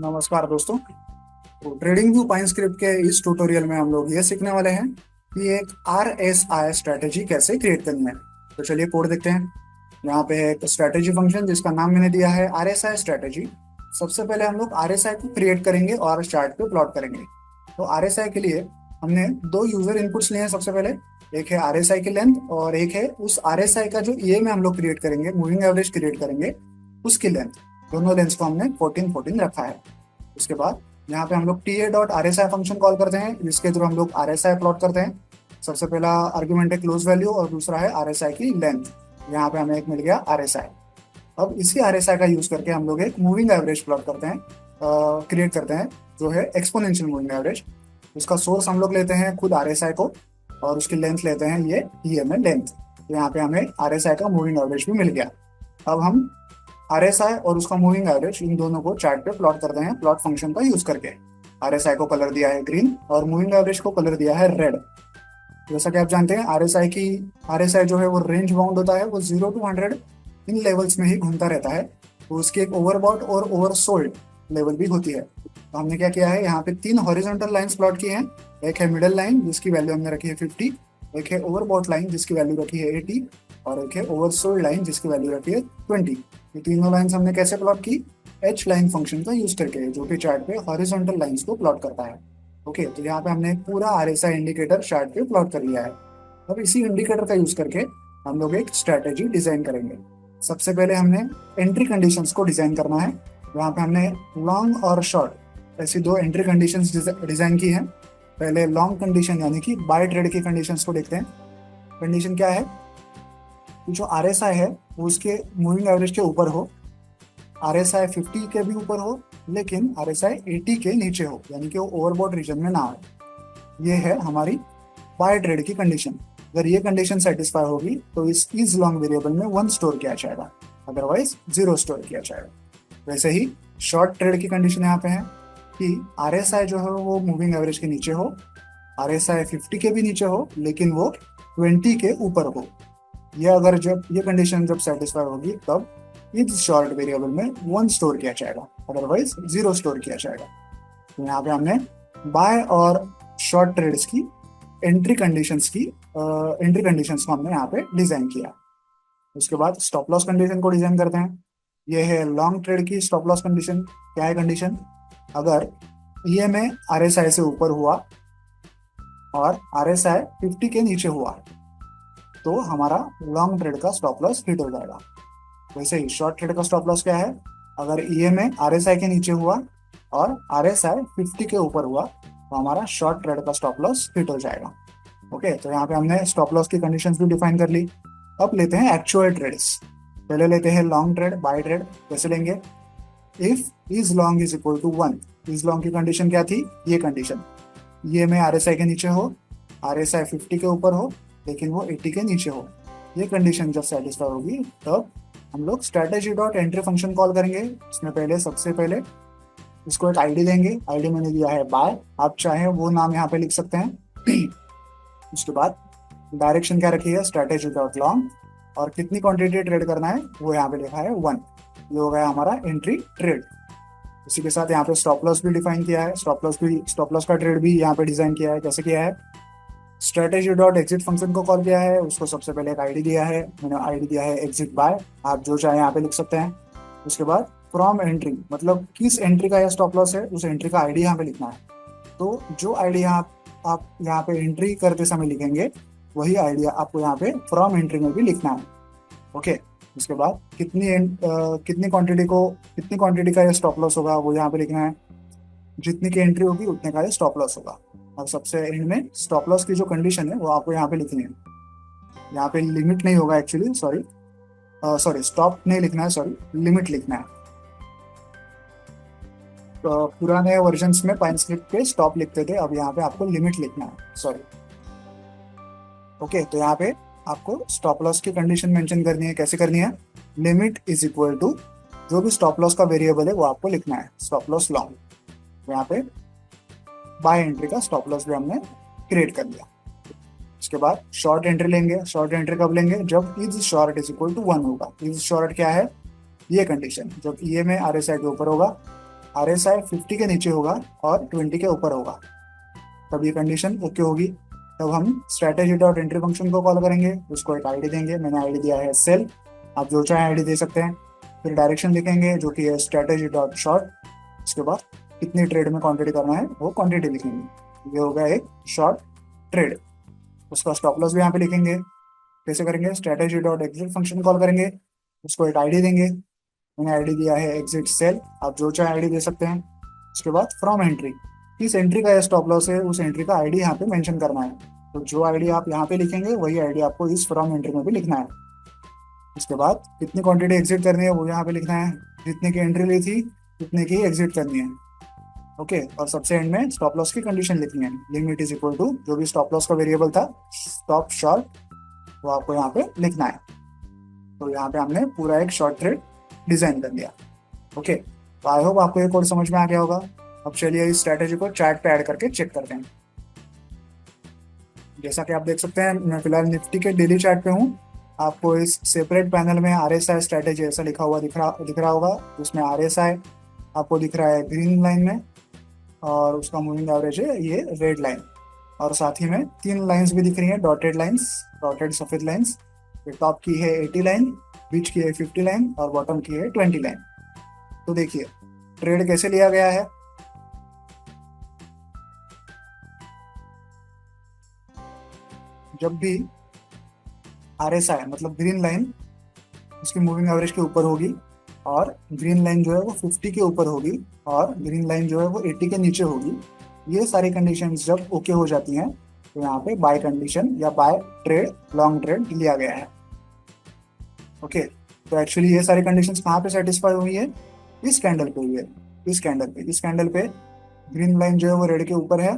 नमस्कार दोस्तों। तो ट्रेडिंग व्यू पाइन स्क्रिप्ट के इस ट्यूटोरियल में हम लोग ये सीखने वाले हैं कि एक RSI स्ट्रेटेजी कैसे क्रिएट करनी है। तो चलिए कोड देखते हैं। यहाँ पे है एक स्ट्रेटेजी फंक्शन जिसका नाम मैंने दिया है RSI स्ट्रेटेजी। सबसे पहले हम लोग RSI को क्रिएट करेंगे और चार्ट पे प्लॉट करेंगे। तो RSI के लिए हमने दो यूजर इनपुट्स लिए हैं। सबसे पहले एक है RSI की लेंथ और एक है उस RSI का जो ये में हम लोग क्रिएट करेंगे, मूविंग एवरेज क्रिएट करेंगे, उसकी लेंथ। दोनों लेंथ को हमने 14 रखा है। उसके बाद यहाँ पे हम लोग ta.rsi फंक्शन कॉल करते हैं जिसके थ्रू हम लोग RSI प्लॉट करते हैं। सबसे पहला आर्ग्यूमेंट है क्लोज वैल्यू और दूसरा है RSI की लेंथ। यहाँ पे हमें एक मिल गया RSI। अब इसी RSI का यूज करके हम लोग एक मूविंग एवरेज प्लॉट करते हैं, क्रिएट करते हैं, जो है एक्सपोनेंशियल मूविंग एवरेज। उसका सोर्स हम लोग लेते हैं खुद RSI को और उसकी लेंथ लेते हैं ये EMA लेंथ। तो यहाँ पे हमें RSI का मूविंग एवरेज भी मिल गया। अब हम RSI और उसका मूविंग एवरेज इन दोनों को चार्ट पे प्लॉट करते हैं प्लॉट फंक्शन का यूज करके। RSI को कलर दिया है ग्रीन और मूविंग एवरेज को कलर दिया है रेड। जैसा कि आप जानते हैं RSI जो है वो रेंज बाउंड होता है, वो 0 to 100 इन लेवल्स में ही घूमता रहता है। तो उसकी एक ओवरबॉट और ओवरसोल्ड लेवल भी होती है। तो हमने क्या किया है, यहाँ पे तीन हॉरिजॉन्टल लाइंस प्लॉट की हैं। एक है मिडल लाइन जिसकी वैल्यू हमने रखी है 50, एक है ओवरबॉट लाइन जिसकी वैल्यू रखी है 80 और एक है ओवरसोल्ड लाइन जिसकी वैल्यू रखी है 20। ये तीनों लाइंस हमने कैसे प्लॉट की, एच लाइन फंक्शन का यूज करके, जो कि चार्ट पे हॉरिजॉन्टल लाइंस को प्लॉट करता है। ओके, तो यहाँ पे हमने पूरा RSI इंडिकेटर चार्ट पे प्लॉट कर लिया है। अब इसी इंडिकेटर का यूज करके हम लोग एक स्ट्रैटेजी डिजाइन करेंगे। सबसे पहले हमने एंट्री कंडीशंस को डिजाइन करना है। यहाँ पे हमने लॉन्ग और शॉर्ट ऐसी दो एंट्री कंडीशंस डिजाइन की हैं। पहले लॉन्ग कंडीशन यानी कि बाय ट्रेड की कंडीशंस को देखते हैं। कंडीशन क्या है कि जो RSI है वो उसके मूविंग एवरेज के ऊपर हो, RSI 50 के भी ऊपर हो, लेकिन RSI 80 के नीचे हो, यानी कि वो ओवरबॉट रीजन में ना हो। ये है हमारी बाय ट्रेड की कंडीशन। अगर ये कंडीशन सेटिस्फाई होगी तो इस इज लॉन्ग वेरिएबल में 1 स्टोर किया जाएगा, अदरवाइज 0 स्टोर किया जाएगा। वैसे ही शॉर्ट ट्रेड की कंडीशन यहाँ पे है कि RSI जो है वो मूविंग एवरेज के नीचे हो, RSI 50 के भी नीचे हो, लेकिन वो 20 के ऊपर हो। ये अगर जब ये कंडीशन जब सेटिस्फाई होगी तब इस शॉर्ट वेरिएबल में 1 स्टोर किया जाएगा, अदरवाइज 0 स्टोर किया जाएगा। तो यहाँ पे हमने बाय और शॉर्ट ट्रेड्स की एंट्री कंडीशंस को हमने यहाँ पे डिजाइन किया। उसके बाद स्टॉप लॉस कंडीशन को डिजाइन करते हैं। ये है लॉन्ग ट्रेड की स्टॉप लॉस कंडीशन। क्या है कंडीशन, अगर EMA RSI से ऊपर हुआ और RSI 50 के नीचे हुआ तो हमारा लॉन्ग ट्रेड का स्टॉप लॉस हिट हो जाएगा। वैसे ही शॉर्ट ट्रेड का स्टॉप लॉस क्या है, अगर EMA RSI के नीचे हुआ और RSI 50 के ऊपर हुआ तो हमारा शॉर्ट ट्रेड का स्टॉप लॉस हिट हो जाएगा। ओके, तो यहाँ पे हमने स्टॉप लॉस की कंडीशंस भी डिफाइन कर ली। अब लेते हैं एक्चुअल ट्रेड्स। पहले लेते हैं लॉन्ग ट्रेड, बाय ट्रेड। कैसे लेंगे, if is long is equal to 1। Is long की कंडीशन क्या थी, ये कंडीशन, EMA RSI के नीचे हो, RSI 50 के ऊपर हो, लेकिन वो 80 के नीचे हो। ये कंडीशन जब सेटिस्फाई होगी तब हम लोग strategy.entry फंक्शन कॉल करेंगे। इसमें पहले सबसे पहले इसको एक आईडी देंगे। आईडी मैंने दिया है बाय, आप चाहें वो नाम यहाँ पे लिख सकते हैं। उसके बाद डायरेक्शन क्या रखी है, strategy.long, और कितनी क्वांटिटी ट्रेड करना है वो यहाँ पे लिखा है 1। ये हो गया हमारा एंट्री ट्रेड। इसी के साथ यहाँ पे स्टॉप लॉस भी डिफाइन किया है। स्टॉप लॉस का ट्रेड भी यहाँ पे डिजाइन किया है। कैसे किया है, strategy.exit फंक्शन को कॉल किया है। उसको सबसे पहले एक आईडी दिया है, मैंने आईडी दिया है exit बाय, आप जो चाहे यहाँ पे लिख सकते हैं। उसके बाद फ्रॉम एंट्री, मतलब किस एंट्री का यह स्टॉप लॉस है उस एंट्री का आईडी यहाँ पे लिखना है। तो जो आईडी यहाँ आप यहाँ पे एंट्री करते समय लिखेंगे वही आईडी आपको यहाँ पे फ्रॉम एंट्री में भी लिखना है। ओके, उसके बाद कितनी क्वांटिटी का ये स्टॉप लॉस होगा वो यहाँ पे लिखना है। जितनी की एंट्री होगी उतने का ये स्टॉप लॉस होगा। और सबसे एंड में स्टॉप लॉस की जो कंडीशन है वो आपको यहाँ पे लिखनी है। यहाँ पे लिमिट नहीं होगा एक्चुअली, सॉरी स्टॉप नहीं लिखना है, सॉरी लिमिट लिखना है। तो पुराने वर्जन्स में पाइन स्क्रिप्ट पे स्टॉप लिखते थे, अब यहाँ पे आपको लिमिट लिखना है, सॉरी। ओके, तो यहाँ पे आपको स्टॉप लॉस की कंडीशन मेंशन करनी है। कैसे करनी है, लिमिट इज इक्वल टू जो भी स्टॉप लॉस का वेरिएबल है वो आपको लिखना है, स्टॉप लॉस लॉन्ग। यहाँ पे बाय एंट्री का स्टॉप लॉस भी हमने क्रिएट कर लिया। उसके बाद शॉर्ट एंट्री लेंगे। शॉर्ट एंट्री कब लेंगे, जब is short is equal to 1 होगा। इज शॉर्ट क्या है, ये कंडीशन, जब EMA RSI के ऊपर होगा RSI 50 के नीचे होगा और 20 के ऊपर होगा, तब ये कंडीशन ओके होगी। तब हम स्ट्रेटेजी डॉट एंट्री फंक्शन को कॉल करेंगे, उसको एक आईडी देंगे, मैंने आईडी दिया है सेल, आप जो चाहे आईडी दे सकते हैं। फिर डायरेक्शन लिखेंगे जो कि है स्ट्रेटेजी डॉट शॉर्ट, उसके बाद कितनी ट्रेड में क्वांटिटी करना है वो क्वांटिटी लिखेंगे, ये होगा एक शॉर्ट ट्रेड। उसका स्टॉप लॉस भी यहाँ पे लिखेंगे। कैसे करेंगे, strategy dot exit function call करेंगे, उसको एक आईडी देंगे, मैंने आईडी दिया है एग्जिट सेल, आप जो चाहे आईडी दे सकते हैं। उसके बाद फ्रॉम एंट्री, किस एंट्री का स्टॉप लॉस है उस एंट्री का आईडी यहाँ पे मेंशन करना है, तो जो आईडी आप यहाँ पे लिखेंगे वही आईडी आपको इस फ्रॉम एंट्री में भी लिखना है। उसके बाद कितनी क्वांटिटी एग्जिट करनी है वो यहाँ पे लिखना है, जितने की एंट्री ली थी उतने की एग्जिट करनी है। ओके, और सबसे एंड में स्टॉप लॉस की कंडीशन लिखनी है, लिमिट इज इक्वल टू जो भी स्टॉप लॉस का वेरिएबल था स्टॉप शॉर्ट, वो आपको यहाँ पे लिखना है। तो यहाँ पे हमने पूरा एक शॉर्ट ट्रेड डिजाइन कर लिया। ओके, तो आई होप आपको ये कोड समझ में आ गया होगा। अब चलिए इस स्ट्रैटेजी को चार्ट पे ऐड करके चेक करते हैं। जैसा कि आप देख सकते हैं मैं फिलहाल निफ्टी के डेली चार्ट पे हूँ। आपको इस सेपरेट पैनल में RSI स्ट्रैटेजी ऐसा लिखा हुआ दिख रहा होगा, उसमें RSI आपको दिख रहा है ग्रीन लाइन में, और उसका मूविंग एवरेज है ये रेड लाइन, और साथ ही में 3 लाइंस भी दिख रही हैं, डॉटेड लाइंस, डॉटेड सफेद लाइंस। टॉप की है 80 लाइन, बीच की है 50 लाइन और बॉटम की है 20 लाइन। तो देखिए ट्रेड कैसे लिया गया है। जब भी RSI मतलब ग्रीन लाइन उसकी मूविंग एवरेज के ऊपर होगी, और ग्रीन लाइन जो है वो 50 के ऊपर होगी, और ग्रीन लाइन जो है वो 80 के नीचे होगी, ये सारी कंडीशंस जब ओके हो जाती हैं तो यहाँ पे बाय कंडीशन या बाय ट्रेड लॉन्ग ट्रेड लिया गया है। ओके, तो एक्चुअली ये सारी कंडीशंस कहाँ पे सेटिस्फाई हुई है, इस कैंडल पे हुई है, इस कैंडल पे ग्रीन लाइन जो है वो रेड के ऊपर है,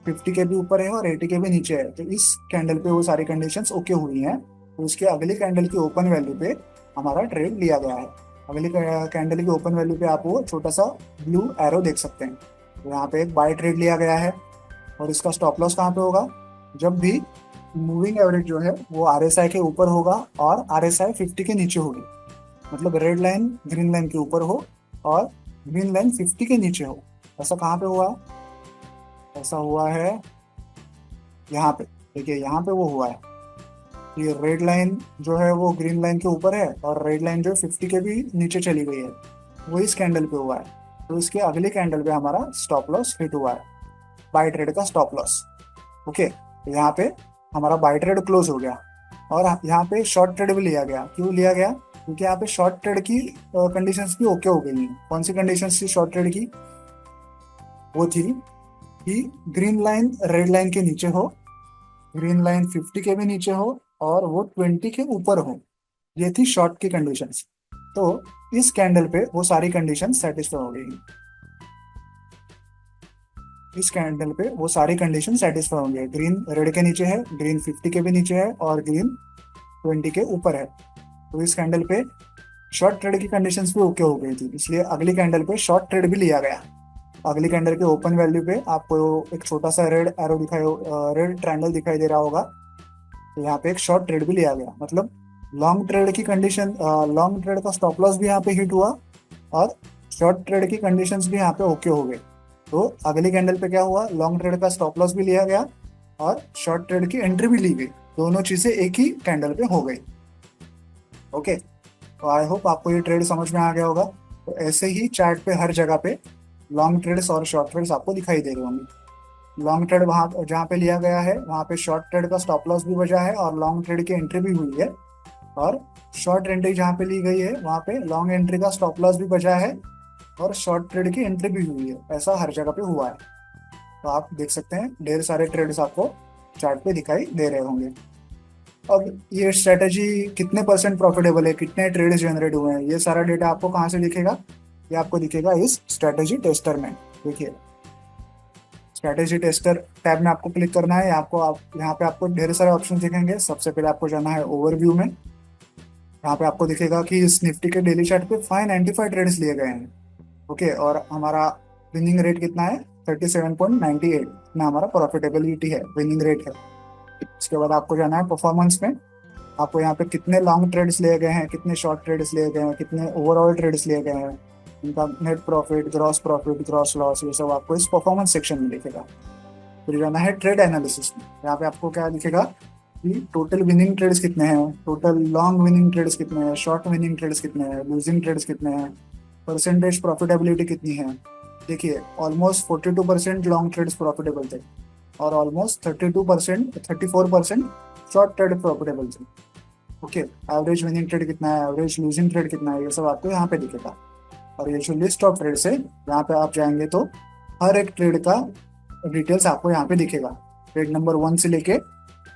50 के भी ऊपर है और 80 के भी नीचे है, तो इस कैंडल पे वो सारी कंडीशंस ओके हुई हैं। तो उसके अगली कैंडल की ओपन वैल्यू पे हमारा ट्रेड लिया गया है। अगली कैंडल की ओपन वैल्यू पे आप वो छोटा सा ब्लू एरो देख सकते हैं, तो यहाँ पे एक बाय ट्रेड लिया गया है। और इसका स्टॉप लॉस कहाँ पे होगा, जब भी मूविंग एवरेज जो है वो RSI के ऊपर होगा और RSI 50 के नीचे होगी, मतलब रेड लाइन ग्रीन लाइन के ऊपर हो और ग्रीन लाइन 50 के नीचे हो। ऐसा कहाँ पे हुआ, ऐसा हुआ है यहाँ पे, देखिए यहाँ पे वो हुआ है, ये रेड लाइन जो है वो ग्रीन लाइन के ऊपर है और रेड लाइन जो 50 के भी नीचे चली गई है, वो इस कैंडल पे हुआ है। तो इसके अगले कैंडल पे हमारा स्टॉप लॉस हिट हुआ है, बाय ट्रेड का स्टॉप लॉस। ओके, तो यहाँ पे हमारा बाय ट्रेड क्लोज हो गया, और यहाँ पे शॉर्ट ट्रेड भी लिया गया। क्यों लिया गया, क्योंकि यहाँ पे शॉर्ट ट्रेड की कंडीशंस भी ओके हो गई हैं। कौन सी कंडीशंस थी शॉर्ट ट्रेड की, वो थी कि ग्रीन लाइन रेड लाइन के नीचे हो, ग्रीन लाइन 50 के भी नीचे हो और वो 20 के ऊपर हो, ये थी शॉर्ट की कंडीशंस। तो इस कैंडल पे वो सारी कंडीशन सेटिस्फाई हो गई, इस कैंडल पे वो सारी कंडीशन सेटिस्फाई होंगे, ग्रीन रेड के नीचे है, ग्रीन 50 के भी नीचे है और ग्रीन 20 के ऊपर है। तो इस कैंडल पे शॉर्ट ट्रेड की कंडीशंस भी ओके हो गई थी, इसलिए अगली कैंडल पे शॉर्ट ट्रेड भी लिया गया। अगली कैंडल के ओपन वैल्यू पे आपको एक छोटा सा रेड एरो दिखाई, रेड ट्रायंगल दिखाई दे रहा होगा, तो यहाँ पे एक शॉर्ट ट्रेड भी लिया गया, मतलब लॉन्ग ट्रेड की कंडीशन, लॉन्ग ट्रेड का स्टॉप लॉस भी यहाँ पे हिट हुआ और शॉर्ट ट्रेड की कंडीशंस भी यहाँ पे ओके हो गए। तो अगली कैंडल पे क्या हुआ, लॉन्ग ट्रेड का स्टॉप लॉस भी लिया गया और शॉर्ट ट्रेड की एंट्री भी ली गई, दोनों चीजें एक ही कैंडल पे हो गई। ओके, तो आई होप आपको ये ट्रेड समझ में आ गया होगा। तो ऐसे ही चार्ट पे हर जगह पे लॉन्ग ट्रेड्स और शॉर्ट ट्रेड्स आपको दिखाई दे रहे होंगे। लॉन्ग ट्रेड वहाँ जहाँ पे लिया गया है वहाँ पे शॉर्ट ट्रेड का स्टॉप लॉस भी बचा है और लॉन्ग ट्रेड की एंट्री भी हुई है, और शॉर्ट एंट्री जहाँ पे ली गई है वहाँ पे लॉन्ग एंट्री का स्टॉप लॉस भी बचा है और शॉर्ट ट्रेड की एंट्री भी हुई है। ऐसा हर जगह पे हुआ है। तो आप देख सकते हैं ढेर सारे ट्रेड्स आपको चार्ट पे दिखाई दे रहे होंगे। अब ये स्ट्रेटेजी कितने % प्रॉफिटेबल है, कितने ट्रेड जनरेट हुए हैं, ये सारा डेटा आपको कहाँ से दिखेगा, ये आपको दिखेगा इस स्ट्रेटेजी टेस्टर में। देखिए स्ट्रेटेजी टेस्टर टैब में आपको क्लिक करना है, आपको यहाँ पे आपको ढेर सारे ऑप्शन दिखेंगे। सबसे पहले आपको जाना है ओवरव्यू में, यहाँ पे आपको दिखेगा कि इस निफ्टी के डेली चार्ट पे 595 ट्रेड्स लिए गए हैं। ओके, और हमारा विनिंग रेट कितना है, 37.98 इतना हमारा प्रॉफिटेबिलिटी है, विनिंग रेट है। इसके बाद आपको जाना है परफॉर्मेंस में, आपको यहाँ पे कितने लॉन्ग ट्रेड्स लिए गए हैं, कितने शॉर्ट ट्रेड्स लिए गए हैं, कितने ओवरऑल ट्रेड्स लिए गए हैं, उनका नेट प्रॉफिट ग्रॉस लॉस, ये सब आपको इस परफॉर्मेंस सेक्शन में दिखेगा। फिर जाना है ट्रेड एनालिसिस में। यहाँ पे आपको क्या दिखेगा कि टोटल विनिंग ट्रेड्स कितने हैं, टोटल लॉन्ग विनिंग ट्रेड्स कितने हैं, शॉर्ट विनिंग ट्रेड्स कितने हैं, लूजिंग ट्रेड्स कितने हैं, परसेंटेज प्रॉफिटेबिलिटी कितनी है। देखिए ऑलमोस्ट 42% लॉन्ग ट्रेड्स प्रॉफिटेबल थे और ऑलमोस्ट 32%, 34% शॉर्ट ट्रेड प्रॉफिटेबल थे। ओके, एवरेज विनिंग ट्रेड कितना है, एवरेज लूजिंग ट्रेड कितना है, ये सब आपको यहाँ पे दिखेगा। और ये जो लिस्ट ऑफ ट्रेड्स है, यहाँ पे आप जाएंगे तो हर एक ट्रेड का डिटेल्स आपको यहाँ पे दिखेगा। ट्रेड नंबर 1 से लेके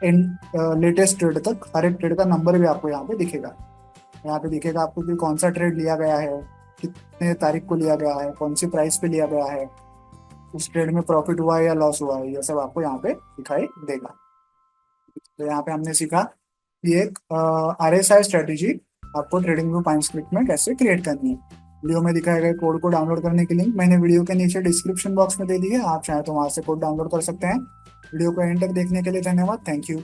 एंड लेटेस्ट ट्रेड तक हर एक ट्रेड का नंबर भी आपको यहाँ पे दिखेगा। यहाँ पे दिखेगा आपको कि कौन सा ट्रेड लिया गया है, कितने तारीख को लिया गया है, कौन सी प्राइस पे लिया गया है, उस ट्रेड में प्रॉफिट हुआ है या लॉस हुआ है, ये सब आपको यहाँ पे दिखाई देगा। तो यहाँ पे हमने सीखा कि एक RSI स्ट्रेटेजी आपको ट्रेडिंग व्यू पाइन स्क्रिप्ट में कैसे क्रिएट करनी है। वीडियो में दिखाए गए कोड को डाउनलोड करने की लिंक मैंने वीडियो के नीचे डिस्क्रिप्शन बॉक्स में दे दी है, आप चाहें तो वहां से कोड डाउनलोड कर सकते हैं। वीडियो को एंड तक देखने के लिए धन्यवाद, थैंक यू।